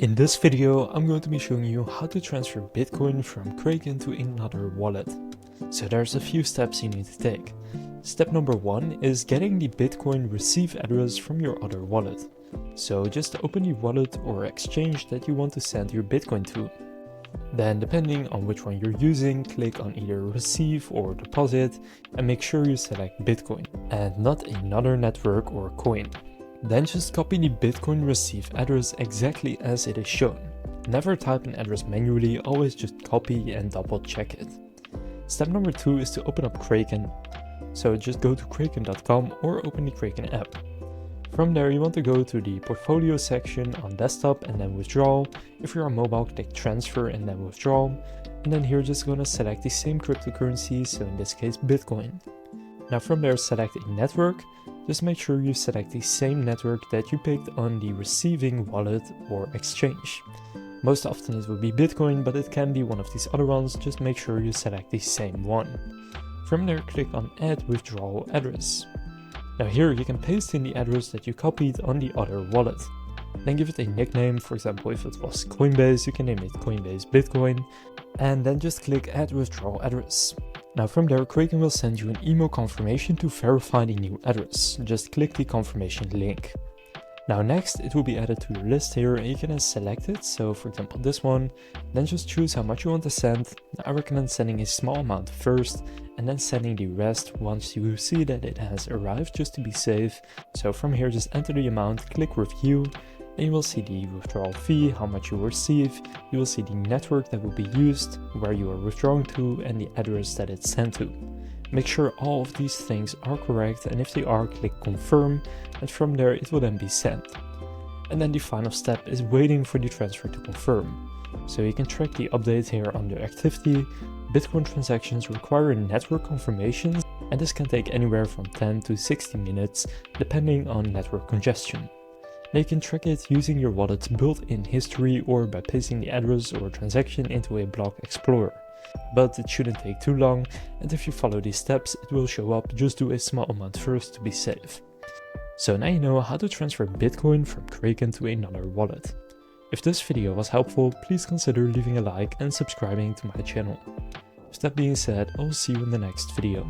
In this video, I'm going to be showing you how to transfer Bitcoin from Kraken to another wallet. So there's a few steps you need to take. Step number 1 is getting the Bitcoin receive address from your other wallet. So just open the wallet or exchange that you want to send your Bitcoin to. Then depending on which one you're using, click on either receive or deposit and make sure you select Bitcoin and not another network or coin. Then just copy the Bitcoin receive address exactly as it is shown. Never type an address manually, always just copy and double check it. Step number 2 is to open up Kraken. So just go to kraken.com or open the Kraken app. From there you want to go to the portfolio section on desktop and then withdrawal. If you're on mobile, click transfer and then withdrawal. And then here just gonna select the same cryptocurrency, so in this case Bitcoin. Now from there select a network. Just make sure you select the same network that you picked on the receiving wallet or exchange. Most often it will be Bitcoin, but it can be one of these other ones, just make sure you select the same one. From there click on add withdrawal address. Now here you can paste in the address that you copied on the other wallet. Then give it a nickname, for example if it was Coinbase, you can name it Coinbase Bitcoin, and then just click add withdrawal address. Now from there Kraken will send you an email confirmation to verify the new address. Just click the confirmation link. Now next it will be added to your list here and you can select it, so for example this one, then just choose how much you want to send. I recommend sending a small amount first and then sending the rest once you see that it has arrived, just to be safe. So from here just enter the amount, click review, and you will see the withdrawal fee, how much you receive, you will see the network that will be used, where you are withdrawing to, and the address that it's sent to. Make sure all of these things are correct, and if they are, click confirm, and from there it will then be sent. And then the final step is waiting for the transfer to confirm. So you can track the update here under activity. Bitcoin transactions require network confirmations, and this can take anywhere from 10 to 60 minutes, depending on network congestion. Now you can track it using your wallet's built-in history or by pasting the address or transaction into a block explorer. But it shouldn't take too long, and if you follow these steps it will show up. Just do a small amount first to be safe. So now you know how to transfer Bitcoin from Kraken to another wallet. If this video was helpful, please consider leaving a like and subscribing to my channel. With that being said, I'll see you in the next video.